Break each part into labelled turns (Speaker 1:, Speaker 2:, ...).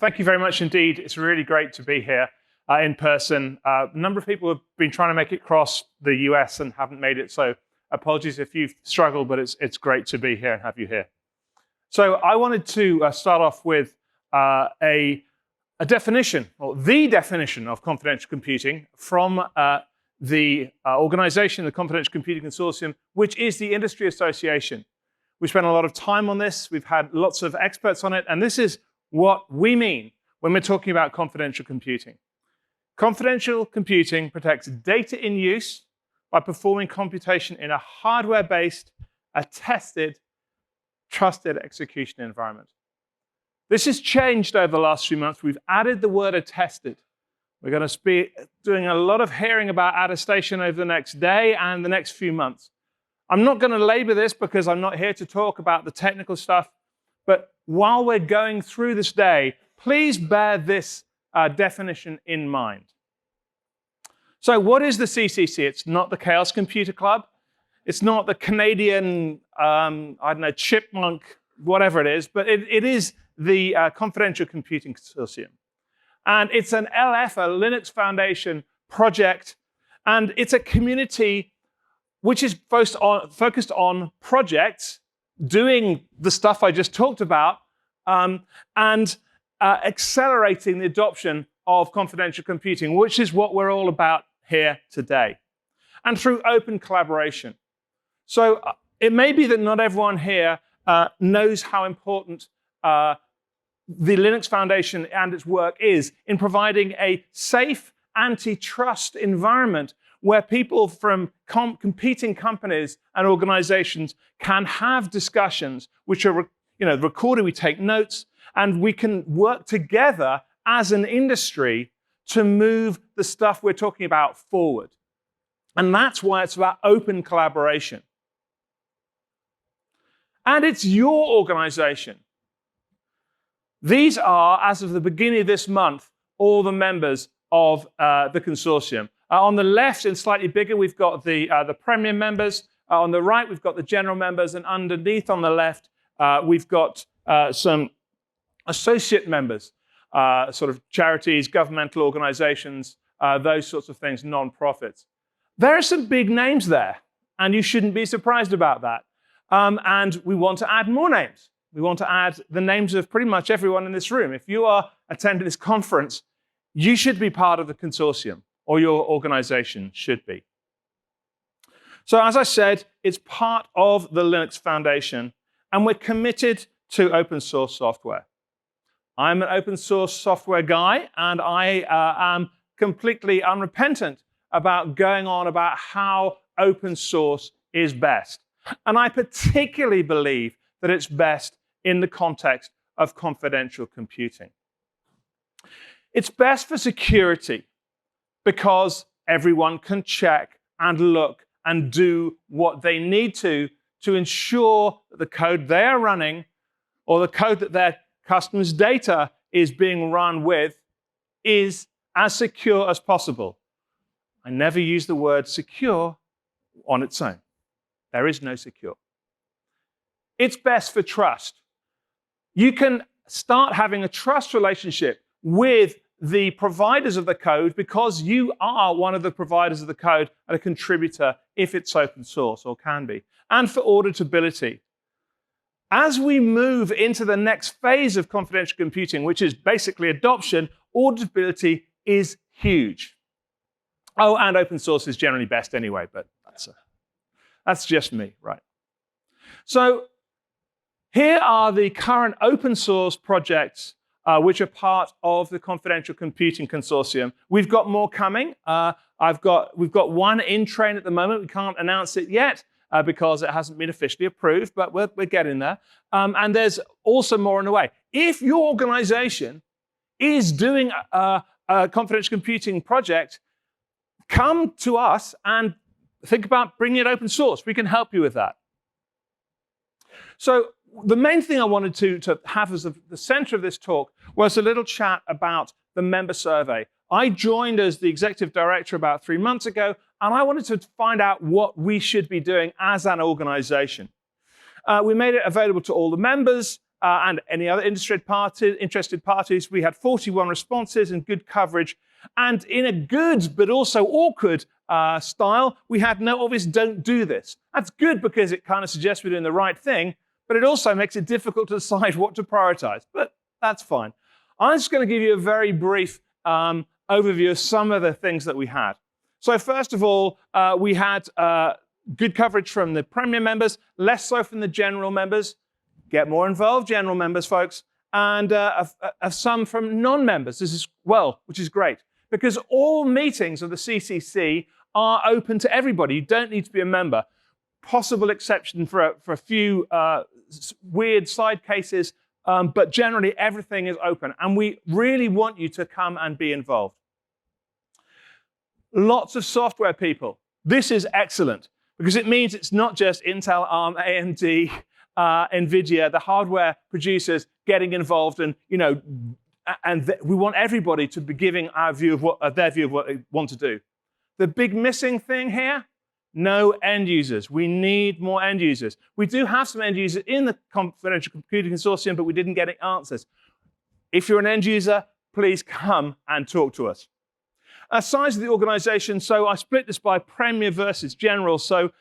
Speaker 1: Thank you very much indeed. It's really great to be here in person. A number of people have been trying to make it across the US and haven't made it, so apologies if you've struggled, but it's great to be here and have you here. So I wanted to start off with a definition, or the definition of confidential computing from the organization, the Confidential Computing Consortium, which is the industry association. We spent a lot of time on this. We've had lots of experts on it, and this is what we mean when we're talking about confidential computing. Confidential computing protects data in use by performing computation in a hardware-based, attested, trusted execution environment. This has changed over the last few months. We've added the word attested. We're going to be doing a lot of hearing about attestation over the next day and the next few months. I'm not going to labor this because I'm not here to talk about the technical stuff, but while we're going through this day, please bear this definition in mind. So what is the CCC? It's not the Chaos Computer Club. It's not the Canadian, I don't know, chipmunk, whatever it is, but it is the Confidential Computing Consortium. And it's an LF, a Linux Foundation project, and it's a community which is focused on projects, doing the stuff I just talked about, and accelerating the adoption of confidential computing, which is what we're all about here today, and through open collaboration. So it may be that not everyone here knows how important the Linux Foundation and its work is in providing a safe antitrust environment where people from competing companies and organizations can have discussions which are recorded, we take notes, and we can work together as an industry to move the stuff we're talking about forward. And that's why it's about open collaboration. And it's your organization. These are, as of the beginning of this month, all the members of the consortium. On the left, and slightly bigger, we've got the premium members. On the right, we've got the general members. And underneath on the left, we've got some associate members, sort of charities, governmental organizations, those sorts of things, non-profits. There are some big names there, and you shouldn't be surprised about that. And we want to add more names. We want to add the names of pretty much everyone in this room. If you are attending this conference, you should be part of the consortium, or your organization should be. So as I said, it's part of the Linux Foundation, and we're committed to open source software. I'm an open source software guy, and I am completely unrepentant about going on about how open source is best. And I particularly believe that it's best in the context of confidential computing. It's best for security because everyone can check and look and do what they need to ensure that the code they are running or the code that their customers' data is being run with is as secure as possible. I never use the word secure on its own. There is no secure. It's best for trust. You can start having a trust relationship with the providers of the code because you are one of the providers of the code and a contributor if it's open source, or can be. And for auditability. As we move into the next phase of confidential computing, which is basically adoption, auditability is huge. Oh, and open source is generally best anyway, but that's just me, right? So here are the current open source projects which are part of the Confidential Computing Consortium. We've got more coming. We've got one in train at the moment. We can't announce it yet because it hasn't been officially approved, but we're getting there. And there's also more on the way. If your organization is doing a confidential computing project, come to us and think about bringing it open source. We can help you with that. So the main thing I wanted to have as the center of this talk was a little chat about the member survey. I joined as the executive director about 3 months ago, and I wanted to find out what we should be doing as an organization. We made it available to all the members, and any other interested parties. We had 41 responses and good coverage. And in a good but also awkward style, we had no obvious don't do this. That's good because it kind of suggests we're doing the right thing, but it also makes it difficult to decide what to prioritize. But that's fine. I'm just going to give you a very brief overview of some of the things that we had. So first of all, we had good coverage from the Premier members, less so from the general members. Get more involved, general members, folks, and some from non-members which is great, because all meetings of the CCC are open to everybody. You don't need to be a member. Possible exception for a few weird side cases, but generally everything is open, and we really want you to come and be involved. Lots of software people. This is excellent, because it means it's not just Intel, ARM, AMD, NVIDIA, the hardware producers getting involved, and we want everybody to be giving their view of what they want to do. The big missing thing here: no end users. We need more end users. We do have some end users in the Confidential Computing Consortium, but we didn't get any answers. If you're an end user, please come and talk to us. Size of the organization, so I split this by Premier versus General. So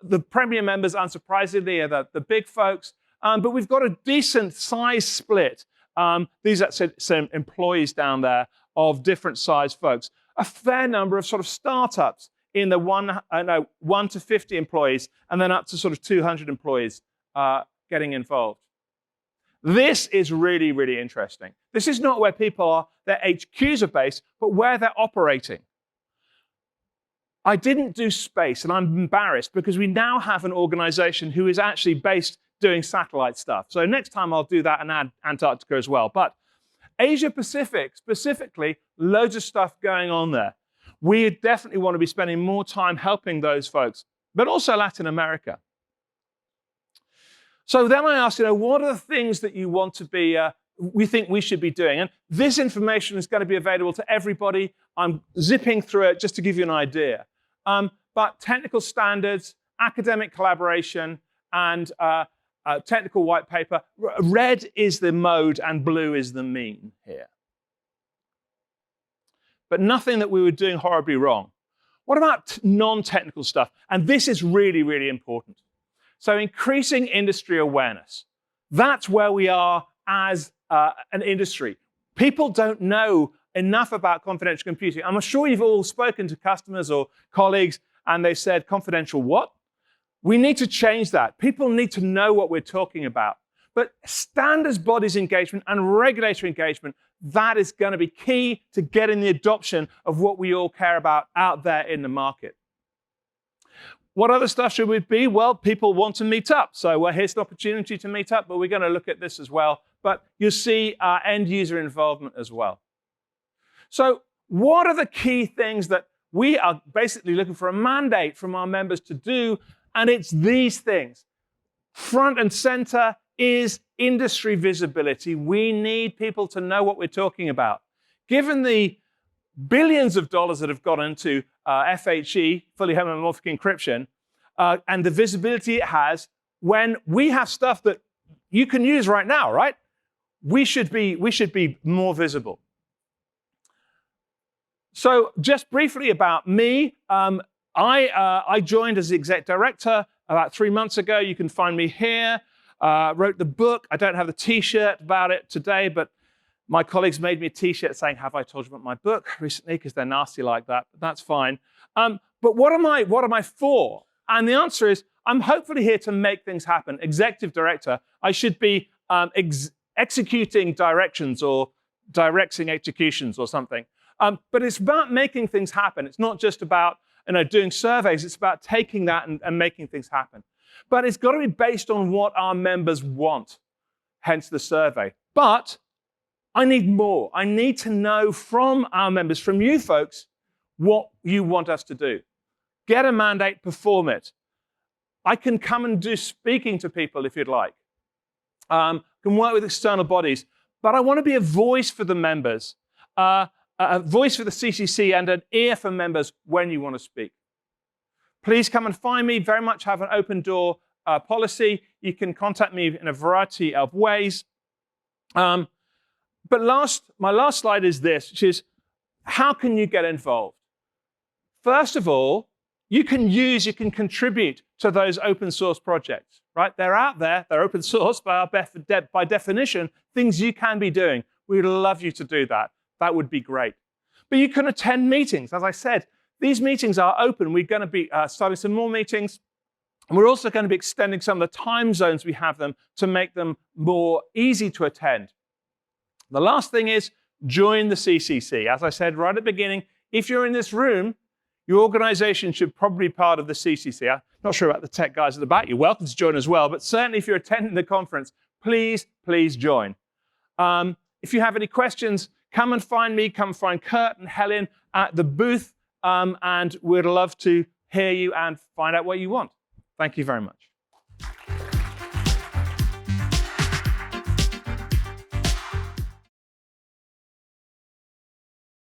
Speaker 1: the Premier members, unsurprisingly, are the big folks, but we've got a decent size split. These are some employees down there of different size folks. A fair number of sort of startups in the 1 to 50 employees, and then up to sort of 200 employees getting involved. This is really, really interesting. This is not where people are, their HQs are based, but where they're operating. I didn't do space, and I'm embarrassed because we now have an organization who is actually based doing satellite stuff. So next time I'll do that in Antarctica as well. But Asia Pacific, specifically, loads of stuff going on there. We definitely want to be spending more time helping those folks, but also Latin America. So then I asked, what are the things that you want to be, we think we should be doing? And this information is going to be available to everybody. I'm zipping through it just to give you an idea. But technical standards, academic collaboration, and technical white paper. Red is the mode and blue is the mean here. But nothing that we were doing horribly wrong. What about non-technical stuff? And this is really, really important. So increasing industry awareness. That's where we are as an industry. People don't know enough about confidential computing. I'm sure you've all spoken to customers or colleagues, and they said, confidential what? We need to change that. People need to know what we're talking about. But standards bodies engagement and regulatory engagement, that is going to be key to getting the adoption of what we all care about out there in the market. What other stuff should we be? Well, people want to meet up. So here's an opportunity to meet up, but we're going to look at this as well. But you'll see end user involvement as well. So what are the key things that we are basically looking for a mandate from our members to do? And it's these things. Front and center is industry visibility. We need people to know what we're talking about. Given the billions of dollars that have gone into FHE, fully homomorphic encryption, and the visibility it has, when we have stuff that you can use right now, right? We should be more visible. So just briefly about me, I joined as the exec director about 3 months ago. You can find me here. Wrote the book. I don't have the T-shirt about it today, but my colleagues made me a T-shirt saying, "Have I told you about my book?" recently, because they're nasty like that. But that's fine. But what am I for? And the answer is, I'm hopefully here to make things happen. Executive director. I should be executing directions or directing executions or something. But it's about making things happen. It's not just about doing surveys. It's about taking that and making things happen. But it's got to be based on what our members want, hence the survey. But I need more. I need to know from our members, from you folks, what you want us to do. Get a mandate, perform it. I can come and do speaking to people if you'd like. Can work with external bodies. But I want to be a voice for the members, a voice for the CCC, and an ear for members when you want to speak. Please come and find me. Very much have an open door policy. You can contact me in a variety of ways. But my last slide is this, which is how can you get involved? First of all, you can contribute to those open source projects, right? They're out there, they're open source by definition, things you can be doing. We'd love you to do that. That would be great. But you can attend meetings. As I said, these meetings are open. We're going to be starting some more meetings. And we're also going to be extending some of the time zones we have them to make them more easy to attend. The last thing is join the CCC. As I said right at the beginning, if you're in this room, your organization should probably be part of the CCC. I'm not sure about the tech guys at the back. You're welcome to join as well. But certainly if you're attending the conference, please join. If you have any questions, come and find me. Come find Kurt and Helen at the booth. And we'd love to hear you and find out what you want. Thank you very much.